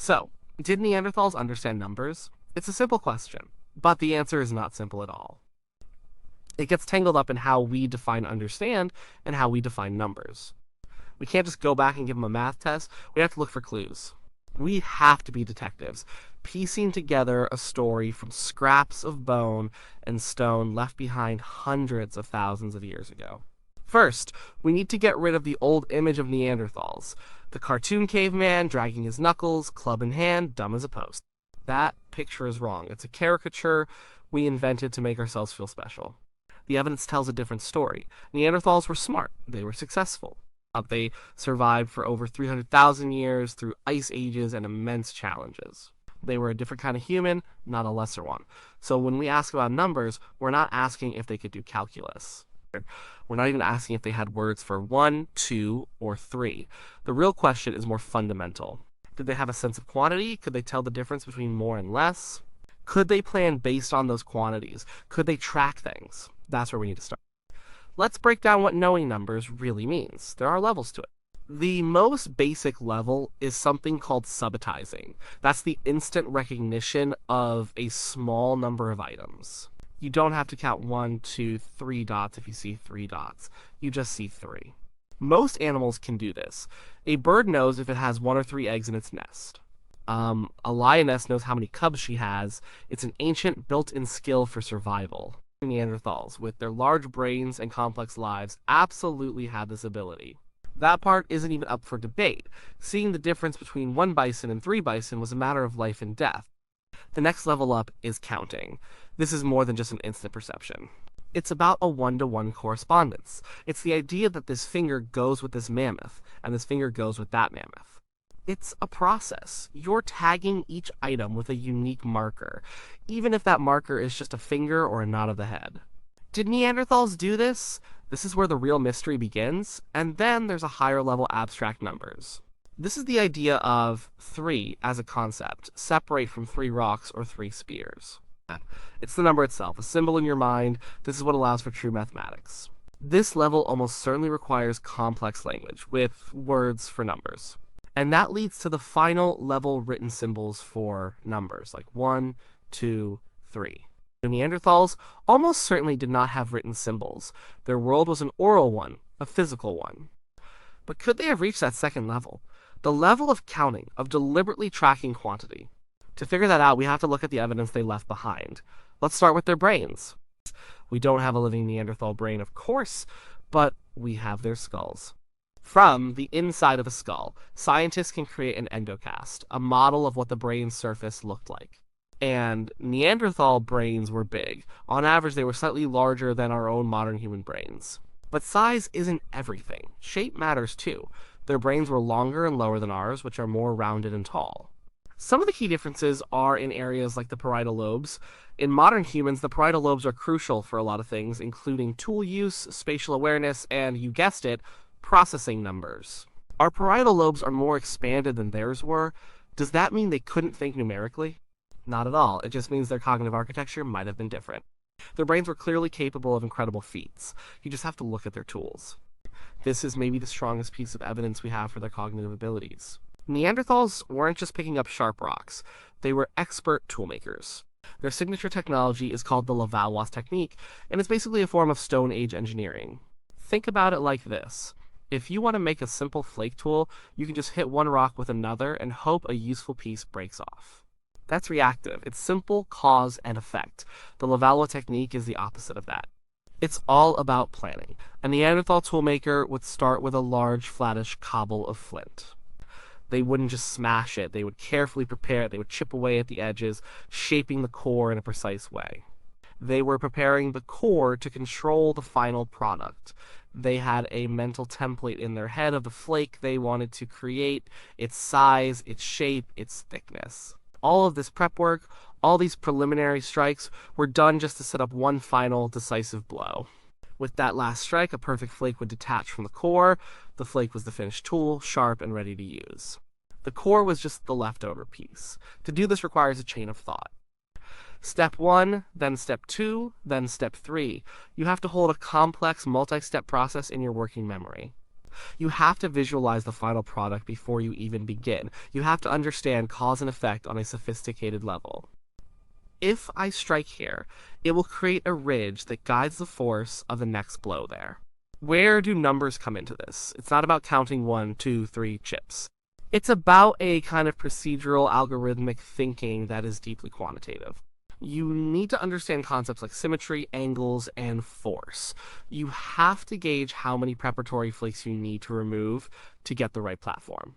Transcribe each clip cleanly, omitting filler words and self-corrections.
So, did Neanderthals understand numbers? It's a simple question, but the answer is not simple at all. It gets tangled up in how we define understand and how we define numbers. We can't just go back and give them a math test. We have to look for clues. We have to be detectives, piecing together a story from scraps of bone and stone left behind hundreds of thousands of years ago. First, we need to get rid of the old image of Neanderthals, the cartoon caveman dragging his knuckles, club in hand, dumb as a post. That picture is wrong. It's a caricature we invented to make ourselves feel special. The evidence tells a different story. Neanderthals were smart. They were successful. They survived for over 300,000 years through ice ages and immense challenges. They were a different kind of human, not a lesser one. So when we ask about numbers, we're not asking if they could do calculus. We're not even asking if they had words for 1, 2, or 3. The real question is more fundamental. Did they have a sense of quantity? Could they tell the difference between more and less? Could they plan based on those quantities? Could they track things? That's where we need to start. Let's break down what knowing numbers really means. There are levels to it. The most basic level is something called subitizing. That's the instant recognition of a small number of items. You don't have to count 1, 2, 3 dots if you see 3 dots. You just see 3. Most animals can do this. A bird knows if it has 1 or 3 eggs in its nest. A lioness knows how many cubs she has. It's an ancient built-in skill for survival. Neanderthals, with their large brains and complex lives, absolutely had this ability. That part isn't even up for debate. Seeing the difference between 1 bison and 3 bison was a matter of life and death. The next level up is counting. This is more than just an instant perception. It's about a one-to-one correspondence. It's the idea that this finger goes with this mammoth, and this finger goes with that mammoth. It's a process. You're tagging each item with a unique marker, even if that marker is just a finger or a nod of the head. Did Neanderthals do this? This is where the real mystery begins, and then there's a higher level abstract numbers. This is the idea of 3 as a concept, separate from 3 rocks or 3 spears. It's the number itself, a symbol in your mind. This is what allows for true mathematics. This level almost certainly requires complex language, with words for numbers. And that leads to the final level written symbols for numbers, like 1, 2, 3. The Neanderthals almost certainly did not have written symbols. Their world was an oral one, a physical one. But could they have reached that second level? The level of counting, of deliberately tracking quantity. To figure that out, we have to look at the evidence they left behind. Let's start with their brains. We don't have a living Neanderthal brain, of course, but we have their skulls. From the inside of a skull, scientists can create an endocast, a model of what the brain's surface looked like. And Neanderthal brains were big. On average, they were slightly larger than our own modern human brains. But size isn't everything. Shape matters too. Their brains were longer and lower than ours, which are more rounded and tall. Some of the key differences are in areas like the parietal lobes. In modern humans, the parietal lobes are crucial for a lot of things, including tool use, spatial awareness, and, you guessed it, processing numbers. Our parietal lobes are more expanded than theirs were. Does that mean they couldn't think numerically? Not at all. It just means their cognitive architecture might have been different. Their brains were clearly capable of incredible feats. You just have to look at their tools. This is maybe the strongest piece of evidence we have for their cognitive abilities. Neanderthals weren't just picking up sharp rocks. They were expert toolmakers. Their signature technology is called the Levallois technique, and it's basically a form of Stone Age engineering. Think about it like this. If you want to make a simple flake tool, you can just hit one rock with another and hope a useful piece breaks off. That's reactive. It's simple cause and effect. The Levallois technique is the opposite of that. It's all about planning. A Neanderthal toolmaker would start with a large, flattish cobble of flint. They wouldn't just smash it. They would carefully prepare it. They would chip away at the edges, shaping the core in a precise way. They were preparing the core to control the final product. They had a mental template in their head of the flake they wanted to create, its size, its shape, its thickness. All of this prep work, all these preliminary strikes, were done just to set up one final decisive blow. With that last strike, a perfect flake would detach from the core. The flake was the finished tool, sharp and ready to use. The core was just the leftover piece. To do this requires a chain of thought. Step 1, then step 2, then step 3. You have to hold a complex multi-step process in your working memory. You have to visualize the final product before you even begin. You have to understand cause and effect on a sophisticated level. If I strike here, it will create a ridge that guides the force of the next blow there. Where do numbers come into this? It's not about counting 1, 2, 3 chips. It's about a kind of procedural algorithmic thinking that is deeply quantitative. You need to understand concepts like symmetry, angles, and force. You have to gauge how many preparatory flakes you need to remove to get the right platform.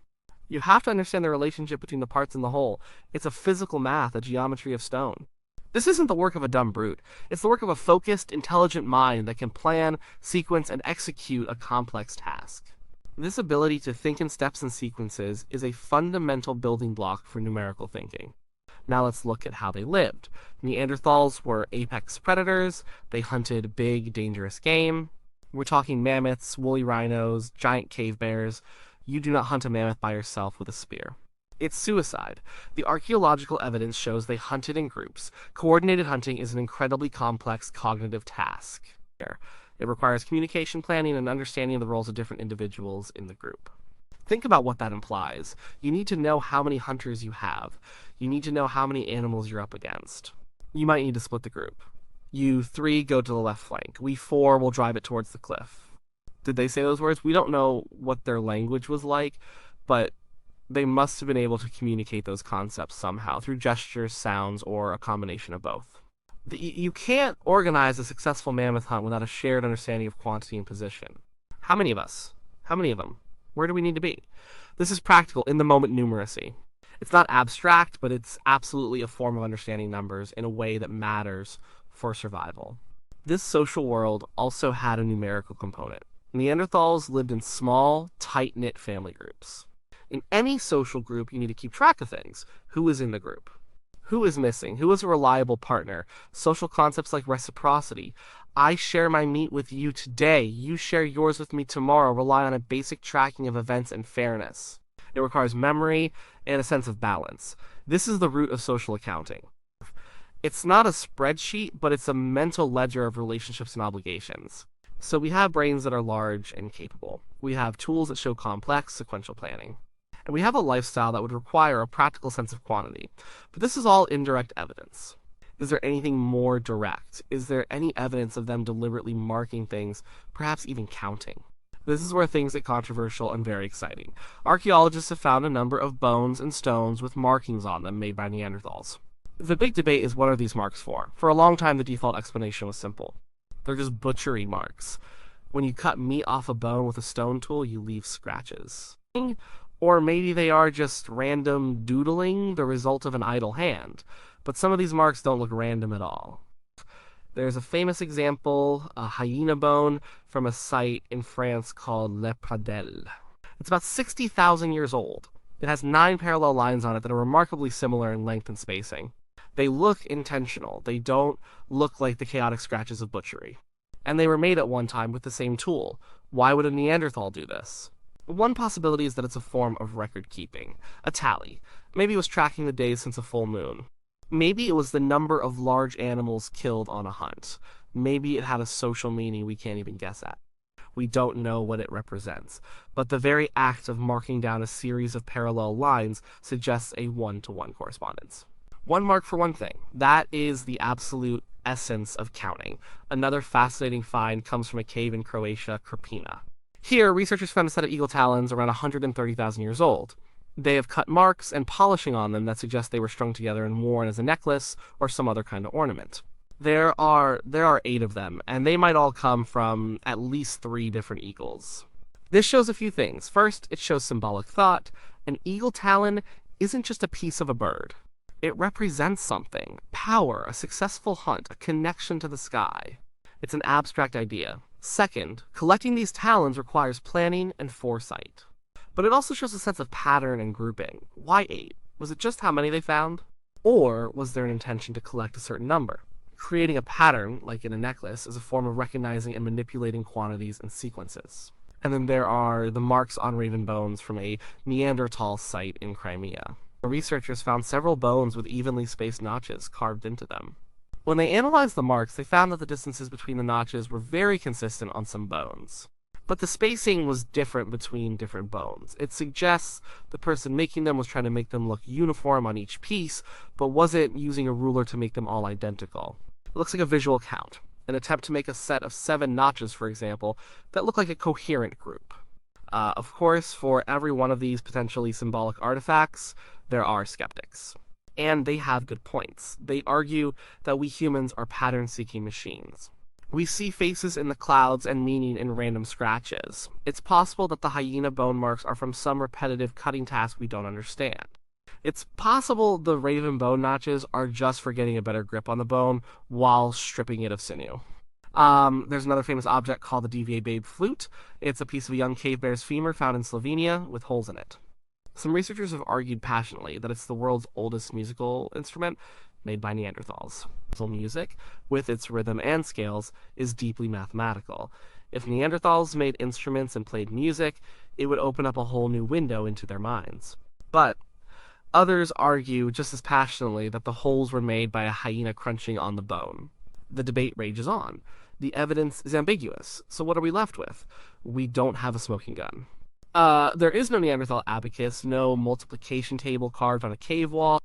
You have to understand the relationship between the parts and the whole. It's a physical math, a geometry of stone. This isn't the work of a dumb brute. It's the work of a focused, intelligent mind that can plan, sequence, and execute a complex task. This ability to think in steps and sequences is a fundamental building block for numerical thinking. Now let's look at how they lived. Neanderthals were apex predators. They hunted big, dangerous game. We're talking mammoths, woolly rhinos, giant cave bears. You do not hunt a mammoth by yourself with a spear. It's suicide. The archaeological evidence shows they hunted in groups. Coordinated hunting is an incredibly complex cognitive task. It requires communication, planning, and understanding of the roles of different individuals in the group. Think about what that implies. You need to know how many hunters you have. You need to know how many animals you're up against. You might need to split the group. You 3 go to the left flank. We 4 will drive it towards the cliff. Did they say those words? We don't know what their language was like, but they must have been able to communicate those concepts somehow through gestures, sounds, or a combination of both. You can't organize a successful mammoth hunt without a shared understanding of quantity and position. How many of us? How many of them? Where do we need to be? This is practical, in the moment numeracy. It's not abstract, but it's absolutely a form of understanding numbers in a way that matters for survival. This social world also had a numerical component. Neanderthals lived in small, tight-knit family groups. In any social group, you need to keep track of things. Who is in the group? Who is missing? Who is a reliable partner? Social concepts like reciprocity. I share my meat with you today. You share yours with me tomorrow. Rely on a basic tracking of events and fairness. It requires memory and a sense of balance. This is the root of social accounting. It's not a spreadsheet, but it's a mental ledger of relationships and obligations. So we have brains that are large and capable. We have tools that show complex, sequential planning. And we have a lifestyle that would require a practical sense of quantity. But this is all indirect evidence. Is there anything more direct? Is there any evidence of them deliberately marking things, perhaps even counting? This is where things get controversial and very exciting. Archaeologists have found a number of bones and stones with markings on them made by Neanderthals. The big debate is, what are these marks for? For a long time, the default explanation was simple. They're just butchery marks. When you cut meat off a bone with a stone tool, you leave scratches. Or maybe they are just random doodling, the result of an idle hand. But some of these marks don't look random at all. There's a famous example, a hyena bone from a site in France called Le Pradel. It's about 60,000 years old. It has 9 parallel lines on it that are remarkably similar in length and spacing. They look intentional. They don't look like the chaotic scratches of butchery. And they were made at one time with the same tool. Why would a Neanderthal do this? One possibility is that it's a form of record keeping, a tally. Maybe it was tracking the days since a full moon. Maybe it was the number of large animals killed on a hunt. Maybe it had a social meaning we can't even guess at. We don't know what it represents, but the very act of marking down a series of parallel lines suggests a one-to-one correspondence. One mark for one thing. That is the absolute essence of counting. Another fascinating find comes from a cave in Croatia, Krpina. Here, researchers found a set of eagle talons around 130,000 years old. They have cut marks and polishing on them that suggest they were strung together and worn as a necklace or some other kind of ornament. There are 8 of them, and they might all come from at least 3 different eagles. This shows a few things. First, it shows symbolic thought. An eagle talon isn't just a piece of a bird. It represents something. Power, a successful hunt, a connection to the sky. It's an abstract idea. Second, collecting these talons requires planning and foresight. But it also shows a sense of pattern and grouping. Why 8? Was it just how many they found? Or was there an intention to collect a certain number? Creating a pattern, like in a necklace, is a form of recognizing and manipulating quantities and sequences. And then there are the marks on raven bones from a Neanderthal site in Crimea. The researchers found several bones with evenly spaced notches carved into them. When they analyzed the marks, they found that the distances between the notches were very consistent on some bones. But the spacing was different between different bones. It suggests the person making them was trying to make them look uniform on each piece, but wasn't using a ruler to make them all identical. It looks like a visual count, an attempt to make a set of 7 notches, for example, that look like a coherent group. Of course, for every one of these potentially symbolic artifacts, there are skeptics. And they have good points. They argue that we humans are pattern-seeking machines. We see faces in the clouds and meaning in random scratches. It's possible that the hyena bone marks are from some repetitive cutting task we don't understand. It's possible the raven bone notches are just for getting a better grip on the bone while stripping it of sinew. There's another famous object called the DVA Babe flute. It's a piece of a young cave bear's femur found in Slovenia with holes in it. Some researchers have argued passionately that it's the world's oldest musical instrument, made by Neanderthals. Music, with its rhythm and scales, is deeply mathematical. If Neanderthals made instruments and played music, it would open up a whole new window into their minds. But others argue just as passionately that the holes were made by a hyena crunching on the bone. The debate rages on. The evidence is ambiguous, so what are we left with? We don't have a smoking gun. There is no Neanderthal abacus, no multiplication table carved on a cave wall.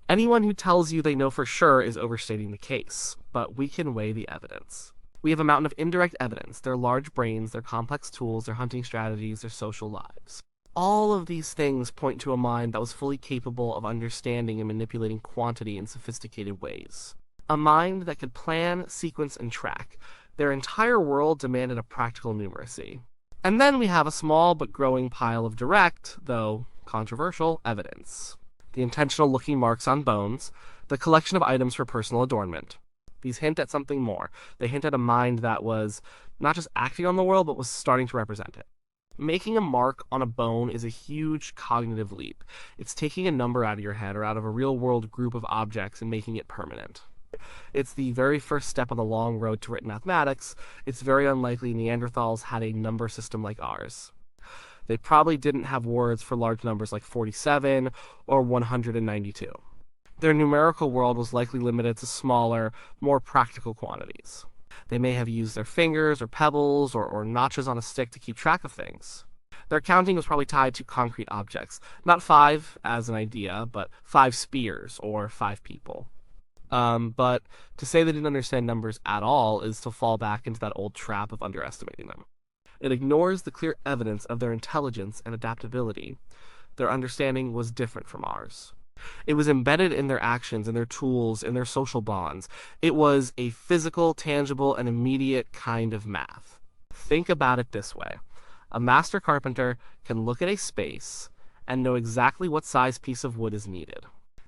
Anyone who tells you they know for sure is overstating the case, but we can weigh the evidence. We have a mountain of indirect evidence, their large brains, their complex tools, their hunting strategies, their social lives. All of these things point to a mind that was fully capable of understanding and manipulating quantity in sophisticated ways. A mind that could plan, sequence, and track. Their entire world demanded a practical numeracy. And then we have a small but growing pile of direct, though controversial, evidence. The intentional looking marks on bones, the collection of items for personal adornment. These hint at something more. They hint at a mind that was not just acting on the world, but was starting to represent it. Making a mark on a bone is a huge cognitive leap. It's taking a number out of your head or out of a real-world group of objects and making it permanent. It's the very first step on the long road to written mathematics. It's very unlikely Neanderthals had a number system like ours. They probably didn't have words for large numbers like 47 or 192. Their numerical world was likely limited to smaller, more practical quantities. They may have used their fingers or pebbles or notches on a stick to keep track of things. Their counting was probably tied to concrete objects, not 5 as an idea, but 5 spears or 5 people. But to say they didn't understand numbers at all is to fall back into that old trap of underestimating them. It ignores the clear evidence of their intelligence and adaptability. Their understanding was different from ours. It was embedded in their actions, in their tools, in their social bonds. It was a physical, tangible, and immediate kind of math. Think about it this way. A master carpenter can look at a space and know exactly what size piece of wood is needed.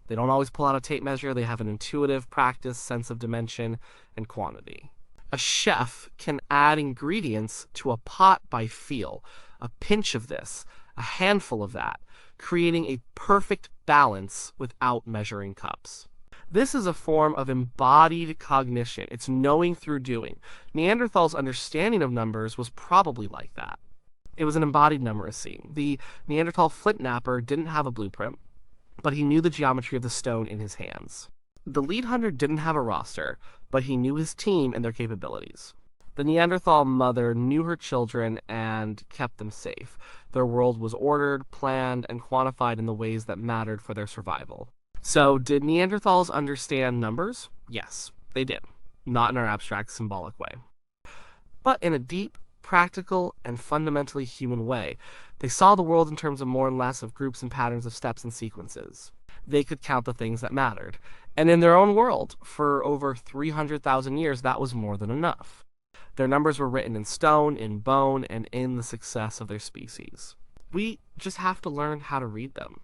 They don't always pull out a tape measure. They have an intuitive practice, sense of dimension, and quantity. A chef can add ingredients to a pot by feel, a pinch of this, a handful of that, creating a perfect balance without measuring cups. This is a form of embodied cognition. It's knowing through doing. Neanderthals' understanding of numbers was probably like that. It was an embodied numeracy. The Neanderthal flint knapper didn't have a blueprint, but he knew the geometry of the stone in his hands. The lead hunter didn't have a roster, but he knew his team and their capabilities. The Neanderthal mother knew her children and kept them safe. Their world was ordered, planned, and quantified in the ways that mattered for their survival. So, did Neanderthals understand numbers? Yes, they did. Not in our abstract, symbolic way, but in a deep, practical, and fundamentally human way. They saw the world in terms of more and less of groups and patterns of steps and sequences. They could count the things that mattered. And in their own world, for over 300,000 years, that was more than enough. Their numbers were written in stone, in bone, and in the success of their species. We just have to learn how to read them.